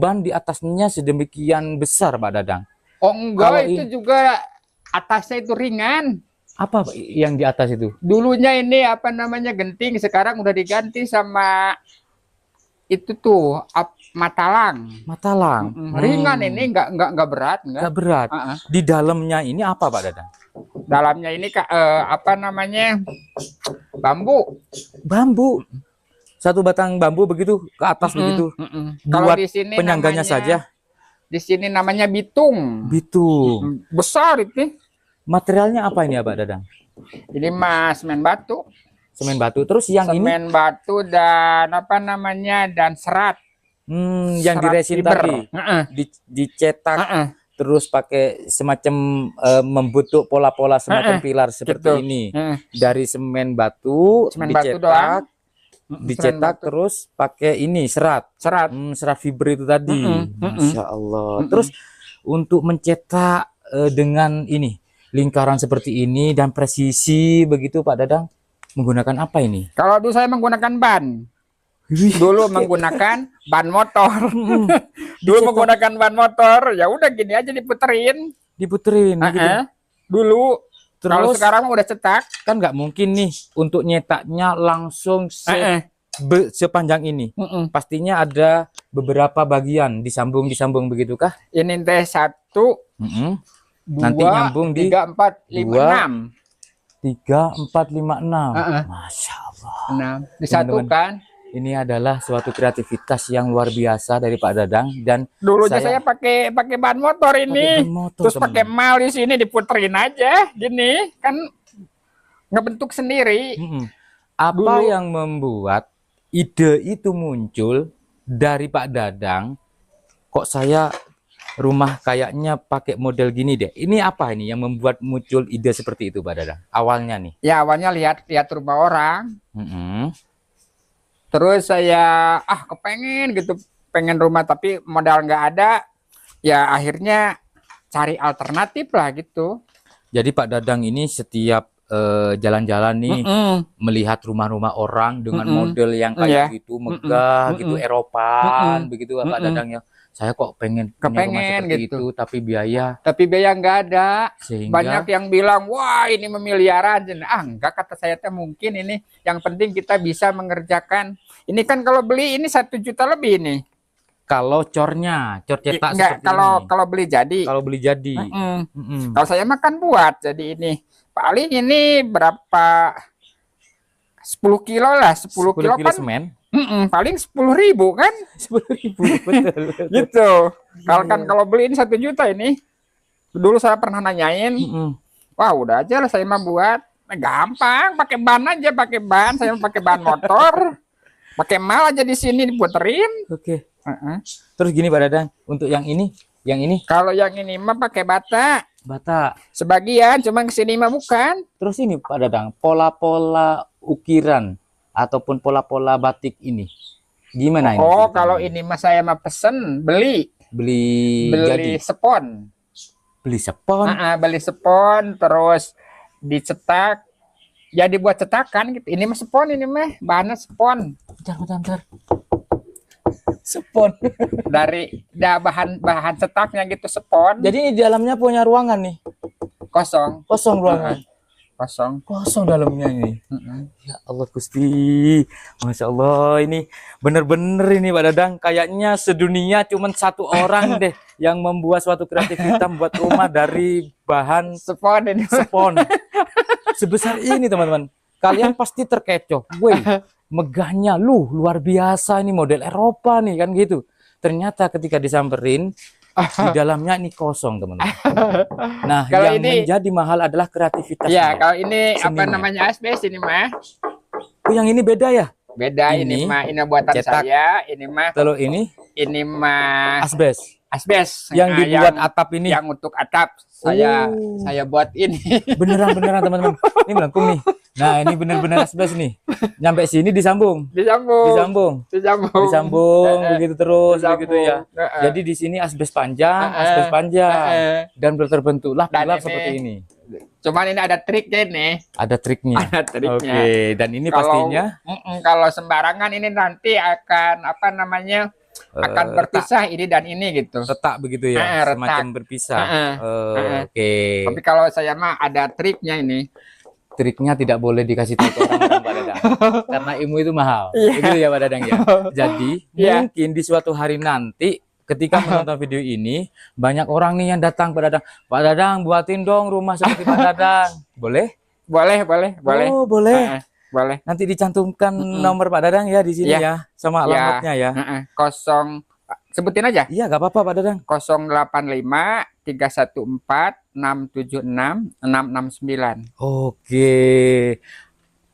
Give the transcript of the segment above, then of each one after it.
Ban di atasnya sedemikian besar, Pak Dadang. Oh enggak, Kalau itu juga atasnya itu ringan. Apa yang di atas itu? Dulunya ini apa namanya genting, sekarang udah diganti sama itu tuh matalang. Matalang. Ringan ini nggak berat, Nggak berat. Di dalamnya ini apa, Pak Dadang? Dalamnya ini apa namanya bambu. Bambu. Satu batang bambu begitu ke atas begitu. Kalau Buat di sini penyangganya saja. Di sini namanya bitung. Bitung. Besar itu. Materialnya apa ini ya, Pak Dadang? Ini mas semen batu. Semen batu. Terus yang semen ini? Batu dan apa namanya dan serat. Yang serat diresin fiber. tadi. Dicetak. Terus pakai semacam membentuk pola-pola semacam pilar seperti gitu. ini. Dari semen batu, dicetak. Dicetak terus pakai ini serat serat fiber itu tadi. Masya Allah. Terus untuk mencetak dengan ini lingkaran seperti ini dan presisi begitu, Pak Dadang, menggunakan apa ini? Kalau dulu saya menggunakan ban. Dulu menggunakan ban motor. Dulu menggunakan ban motor, ya udah gini aja diputerin gitu. Dulu. Kalau sekarang udah cetak, kan nggak mungkin nih untuk nyetaknya langsung sepanjang ini. Pastinya ada beberapa bagian disambung begitu kah? Ini teh 1, 2, nanti nyambung di 3, 4, 5, 6. 3, 4, 5, 6. Masya Allah. 6 disatukan. Ini adalah suatu kreativitas yang luar biasa dari Pak Dadang. Dan dulunya saya pakai ban motor ini, terus pakai mal di sini diputerin aja, gini kan ngebentuk sendiri. Apa yang membuat ide itu muncul dari Pak Dadang? Kok saya rumah kayaknya pakai model gini deh. Ini apa ini yang membuat muncul ide seperti itu, Pak Dadang? Awalnya nih. Ya awalnya lihat rumah orang. Terus saya kepengen gitu, pengen rumah tapi modal nggak ada. Ya akhirnya cari alternatif lah gitu. Jadi Pak Dadang ini setiap jalan-jalan nih melihat rumah-rumah orang dengan model yang kayak gitu megah gitu, Eropa begitu, Pak Dadang ya. Saya kok pengen punya rumah seperti gitu. Itu tapi biaya nggak ada. Sehingga banyak yang bilang wah ini miliaran. Enggak, kata saya teh mungkin ini yang penting kita bisa mengerjakan. Ini kan kalau beli ini 1 juta lebih nih. Kalau cor cetak enggak, kalau beli jadi. Kalau saya makan buat jadi ini paling ini berapa 10 kilo lah, 10 kilo kan semen. Paling 10.000 kan? 10.000 betul. Gitu. Kalau beli ini 1 juta ini. Dulu saya pernah nanyain. Wah, udah aja lah saya mah buat. Gampang, pakai ban aja, saya pakai ban motor. Pakai mal aja di sini diputerin. Oke. Terus gini Pak Dadang, untuk yang ini. Kalau yang ini mah pakai bata. Sebagian, cuma kesini mah bukan. Terus ini Pak Dadang, pola-pola ukiran ataupun pola-pola batik ini gimana ini? Kalau ini mas saya mah pesen beli jadi spon. Beli spon terus dicetak, ya dibuat cetakan gitu. Ini mah spon, ini mah bahannya spon. Bentar. Spon dari bahan cetaknya gitu, spon. Jadi di dalamnya punya ruangan nih? Kosong ruangan. Kosong dalamnya ini. Ya Allah Gusti, Masya Allah, ini bener-bener ini Pak Dadang kayaknya sedunia cuman 1 orang deh yang membuat suatu kreativitas membuat rumah dari bahan spon sebesar ini teman-teman. Kalian pasti terkecoh, woi megahnya luar biasa, ini model Eropa nih kan gitu. Ternyata ketika disamperin di dalamnya ini kosong teman-teman. Nah, kalau yang menjadi mahal adalah kreativitas. Ya, kalau ini apa namanya asbes ini mah. Yang ini beda ya? Beda, ini mah ini buatan saya, ini mah. Kalau ini mah asbes. Yang dibuat atap ini. Yang untuk atap saya buat ini. Beneran teman-teman. Ini melengkung nih. Nah, ini bener-bener asbes nih. Nyampe sini disambung begitu terus begitu ya. Jadi di sini asbes panjang dan terbentuklah pilar seperti ini. Cuman ini ada triknya nih. Ada triknya. Oke, dan ini pastinya kalau sembarangan ini nanti akan apa namanya akan berpisah ini dan ini gitu. Retak begitu ya, retak. semacam berpisah. Oke. Tapi kalau saya mah ada triknya ini. Triknya tidak boleh dikasih tahu ke orang-orang Pak Dadang, karena ilmu itu mahal. Begitu ya Pak Dadang ya. Jadi mungkin di suatu hari nanti ketika menonton video ini banyak orang nih yang datang Pak Dadang. Pak Dadang buatin dong rumah seperti Pak Dadang. Boleh? Boleh. Oh, boleh. Boleh. Nanti dicantumkan nomor Pak Dadang ya di sini ya, sama alamatnya ya. Sebutin aja. Iya, nggak apa-apa Pak Dadang. 085 314 676 669. Oke.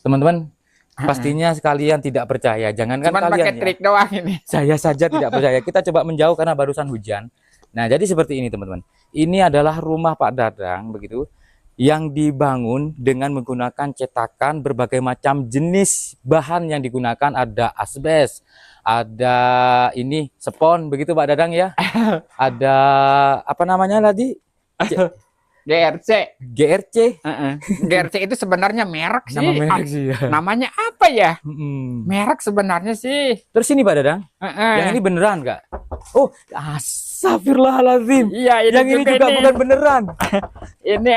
Teman-teman, pastinya sekalian tidak percaya. Jangankan Cuman kalian pakai trik doang ini. Saya saja tidak percaya. Kita coba menjauh karena barusan hujan. Nah, jadi seperti ini teman-teman. Ini adalah rumah Pak Dadang begitu, yang dibangun dengan menggunakan cetakan berbagai macam jenis bahan yang digunakan. Ada asbes, ada ini spon begitu Pak Dadang ya. Ada apa namanya tadi? GRC. GRC. GRC itu sebenarnya merek sih. Nama merek sih ya. Namanya apa ya? Merek sebenarnya sih. Terus ini Pak Dadang, yang ini beneran nggak? Oh, astagfirullahaladzim. Iya, yang ini juga bukan beneran. Ini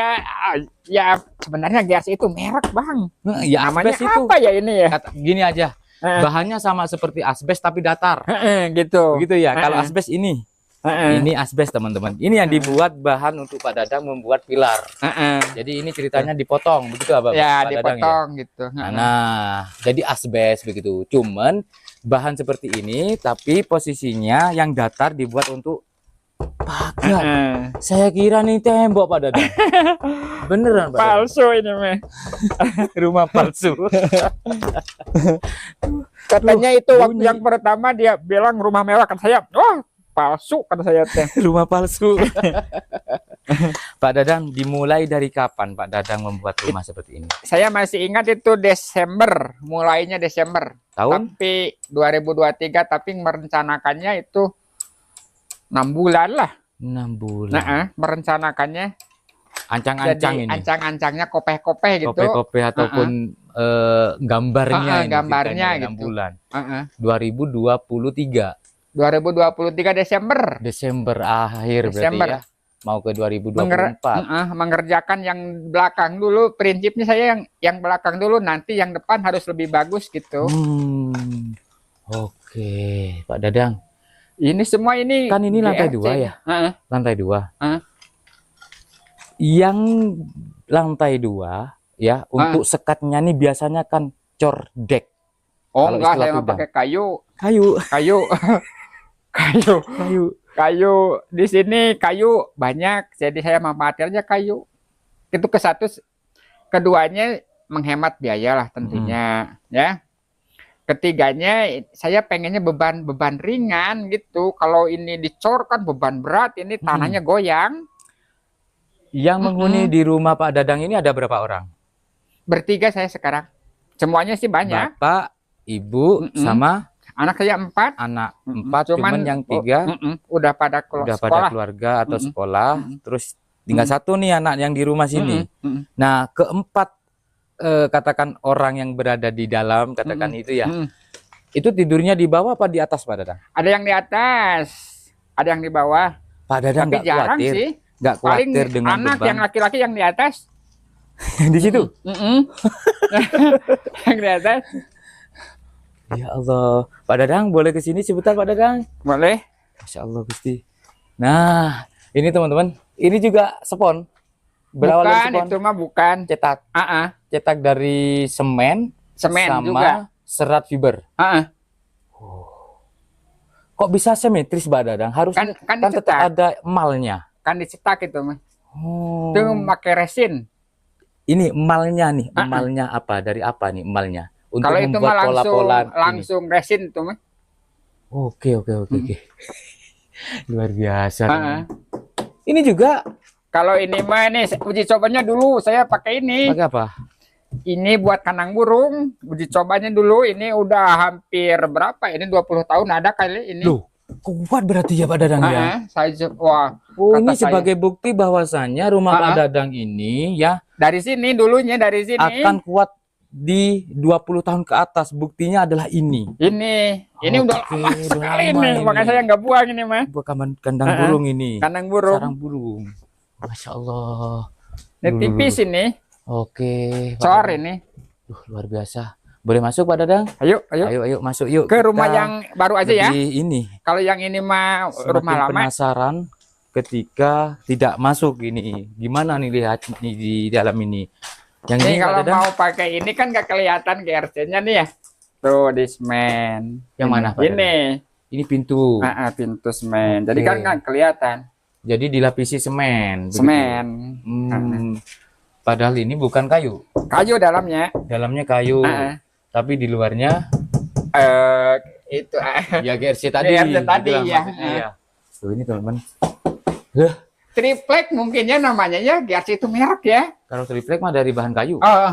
ya sebenarnya GRC itu merek Bang. Ya, namanya asbes itu. apa ya ini ya? Gini aja. Bahannya sama seperti asbes tapi datar. Gitu. Begitu ya. Kalau asbes ini. Ini asbes teman-teman. Ini yang dibuat bahan untuk Pak Dadang membuat pilar. Jadi ini ceritanya dipotong begitu apa? Ya, Pak dipotong Dadang, ya? gitu. Nah, jadi asbes begitu. Cuman bahan seperti ini tapi posisinya yang datar dibuat untuk pagar. Saya kira nih tembok Pak Dadang. Beneran Pak Dadang? Palsu ini mah. Rumah palsu. Katanya itu waktu yang pertama dia bilang rumah mewah, kata saya, "Oh, palsu," kata saya teh. Rumah palsu. Pak Dadang, dimulai dari kapan Pak Dadang membuat rumah seperti ini? Saya masih ingat itu Desember, mulainya Desember. Tahun? Tapi 2023, tapi merencanakannya itu 6 bulan lah. 6 bulan. Nah, merencanakannya. Ancang-ancang ini. Ancang-ancangnya kopeh-kopeh gitu. Kopeh-kopeh ataupun gambarnya. Gambarnya ini 6 gitu. bulan. 2023. 2023 Desember. Desember akhir Desember. berarti ya. Mau ke 2024. Mengerjakan yang belakang dulu. Prinsipnya saya yang belakang dulu, nanti yang depan harus lebih bagus gitu. Oke, Pak Dadang. Ini semua ini kan ini lantai 2 ya? Lantai 2. Yang lantai 2 ya, untuk sekatnya nih biasanya kan cordek. Oh enggak, saya mau pakai kayu. Kayu di sini kayu banyak, jadi saya memanfaatkannya kayu. Itu ke satu, keduanya menghemat biaya lah tentunya, ya. Ketiganya saya pengennya beban ringan gitu. Kalau ini dicor kan beban berat, ini tanahnya goyang. Yang menghuni di rumah Pak Dadang ini ada berapa orang? Bertiga saya sekarang. Semuanya sih banyak. Bapak, Ibu, sama anak saya 4. Anak 4, cuman yang 3 udah pada keluarga atau sekolah. Terus tinggal satu nih anak yang di rumah sini. Nah, keempat katakan orang yang berada di dalam, katakan itu ya. Itu tidurnya di bawah apa di atas Pak Dadang? Ada yang di atas, ada yang di bawah. Pak Dadang nggak khawatir? Sih. Nggak khawatir dengan anak beban? Yang laki-laki yang di atas. Di situ? Yang di atas. Ya Allah, Pak Dadang boleh ke sini sebentar Pak Dadang? Boleh. Masya Allah Gusti. Nah, ini teman-teman, ini juga spon. Berawal dari spon. Itu mah bukan cetak. Cetak dari semen sama juga. Serat fiber. Kok bisa simetris Pak Dadang? Harus kan tetap ada emalnya. Kan dicetak itu mah. Itu pakai resin. Ini emalnya nih, emalnya apa? Dari apa nih emalnya? Untuk kalau itu mah langsung resin itu mah. Oke. Luar biasa. Ini juga kalau ini mah nih uji cobanya dulu saya pakai ini. Pakai apa? Ini buat kandang burung. Uji cobanya dulu ini udah hampir berapa? Ini 20 tahun ada kali ini. Loh, kuat berarti ya Pak Dadang ya? Wah. Ini sebagai bukti bahwasannya rumah Pak Dadang ini ya dari sini dulunya dari sini akan kuat di 20 tahun ke atas. Buktinya adalah ini. Ini udah Oke, lama udah sekali lama nih, ini. makanya saya nggak buang ini mah. Buat kandang burung ini. Kandang burung. Sarang burung. Masya Allah. Ini tipis ini, Oke. cor ini. Luar biasa. Boleh masuk Pak Dadang? Ayo, Ayo masuk yuk. ke rumah Kita yang baru aja ya. Ini. Kalau yang ini mah rumah Semakin lama. penasaran ketika tidak masuk ini. Gimana nih lihat nih di dalam ini? Yang Ini ini Pak kalau Dadang? mau pakai ini kan nggak kelihatan GRC-nya nih ya. Tuh di semen. Yang mana, Pak Ini. Ini pintu. Pintu semen. Jadi Oke. kan nggak kelihatan. Jadi dilapisi semen. begitu. Semen. Padahal ini bukan kayu. Kayu dalamnya. Dalamnya kayu. Tapi di luarnya Itu. ya GRC tadi. GRC tadi, gitulah ya. maksudnya, ya. Tuh ini teman-teman. Triplek mungkinnya namanya ya. GRC itu merek ya. Kalau triplek mah dari bahan kayu. Oh,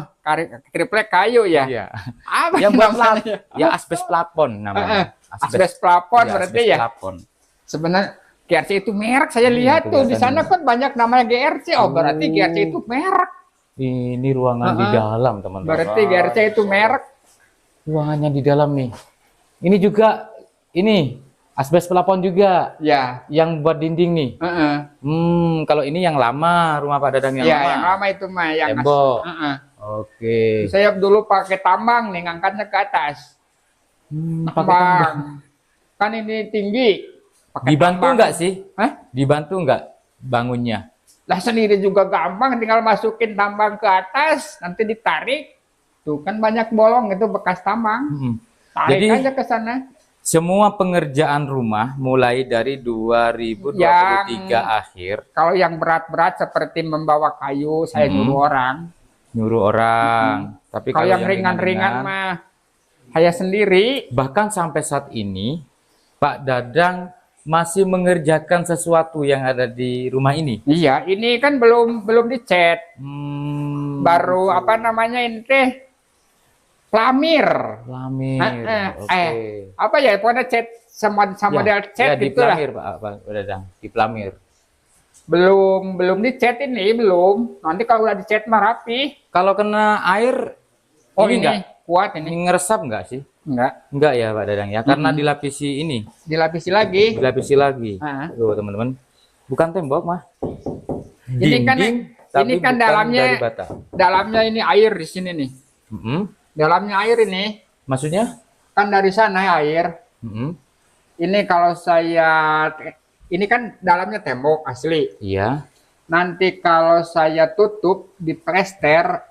triplek kayu ya. Iya. Apa Yang buat namanya? ya asbes plafon namanya. Asbes plafon Iya, berarti asbes ya. plafon. Sebenarnya GRC itu merek. Saya lihat tuh di sana kan banyak namanya GRC. Oh, berarti GRC itu merek. Ini ruangan di dalam, teman-teman. Berarti GRC itu merek. Ruangannya di dalam nih. Ini juga ini asbes plafon juga Ya. yang buat dinding nih. Kalau ini yang lama, rumah Pak Dadang yang Ya, lama. yang lama itu mah yang Tembok. Oke. Saya dulu pakai tambang nih, ngangkatnya ke atas. Pakai tambang. Kan ini tinggi. Pakai Dibantu tambang. nggak sih? Hah? Dibantu nggak bangunnya? Lah sendiri juga gampang, tinggal masukin tambang ke atas, nanti ditarik. Tuh kan banyak bolong itu bekas tambang. Tarik Jadi aja ke sana. semua pengerjaan rumah mulai dari 2023 akhir Kalau yang berat-berat seperti membawa kayu, saya nyuruh orang. nyuruh orang. Tapi Kalau yang ringan-ringan mah saya sendiri. bahkan sampai saat ini Pak Dadang masih mengerjakan sesuatu yang ada di rumah ini. Iya, ini kan belum dicat. Baru apa namanya ini teh? Plamir. Lamir. Apa ya? Pokoknya cat sama model cat di gitu lah. Plamir Pak Dadang, di Plamir. Belum dicat ini, belum. Nanti kalau udah dicat mah rapi. Kalau kena air Ini enggak kuat ini. ngeresap enggak sih? Enggak, Ya Pak Dadang ya, karena dilapisi ini. dilapisi lagi. Dilapisi lagi. Tuh teman-teman. Bukan tembok mah. Ini kan tapi ini kan bukan dalamnya dari bata. dalamnya ini air di sini nih. Dalamnya air ini. Maksudnya? Kan dari sana air. Ini kalau ini kan dalamnya tembok asli. Iya. Nanti kalau saya tutup di plester,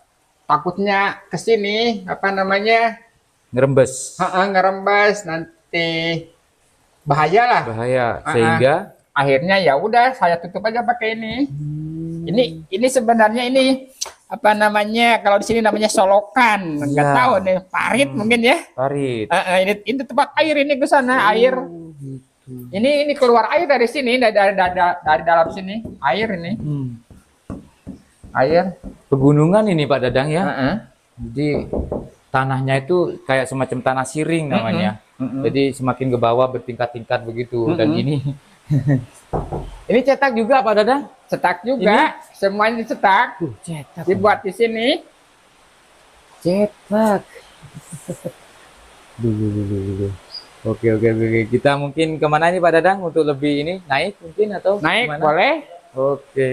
takutnya ke sini apa namanya? Ngerembes. Ngerembes, nanti bahaya lah. Bahaya. Sehingga Akhirnya ya udah saya tutup aja pakai ini. Ini sebenarnya ini apa namanya? Kalau di sini namanya solokan. Nggak tahu nih, parit mungkin ya. parit. Ini tempat air ini ke sana air. Gitu. Ini keluar air dari sini dari dalam sini air ini. Air. Pegunungan ini Pak Dadang ya. Jadi tanahnya itu kayak semacam tanah siring namanya. Jadi semakin ke bawah bertingkat-tingkat begitu. Dan ini ini cetak juga Pak Dadang? Cetak juga. Semuanya dicetak. Cetak. Dibuat di sini. Cetak. Dulu. Oke. Kita mungkin kemana nih Pak Dadang untuk lebih ini naik mungkin atau Naik kemana? boleh. Oke.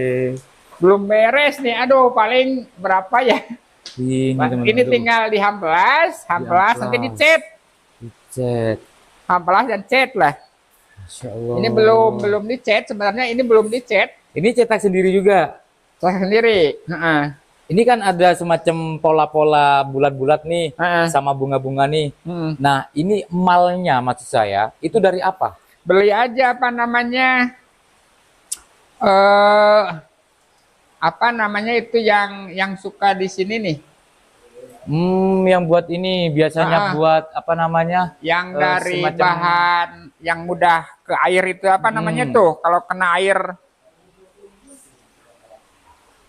Belum beres nih. Aduh, paling berapa ya? Ini tinggal dihamplas, nanti dicat. Dicat. Hamplas dan cat lah. Masya Allah. Ini belum dicat, sebenarnya ini belum dicat. Ini cetak sendiri juga. Saya sendiri. Ini kan ada semacam pola-pola bulat-bulat nih sama bunga-bunga nih. Nah, ini emalnya maksud saya itu dari apa? Beli aja apa namanya? Apa namanya itu yang suka di sini nih? Yang buat ini biasanya buat apa namanya? Yang dari bahan yang mudah ke air itu apa namanya tuh? Kalau kena air.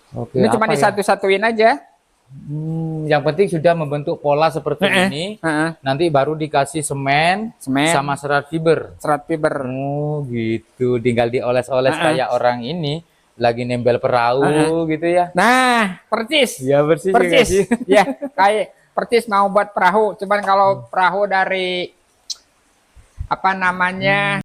Oke, Ini cuma disatu-satuin aja. Yang penting sudah membentuk pola seperti ini. Nanti baru dikasih semen sama serat fiber. Serat fiber. Oh gitu, tinggal dioles-oles kayak orang ini lagi nempel perahu gitu ya. Nah, persis. Ya persis. Ya, kayak percis mau buat perahu. Cuman kalau perahu dari apa namanya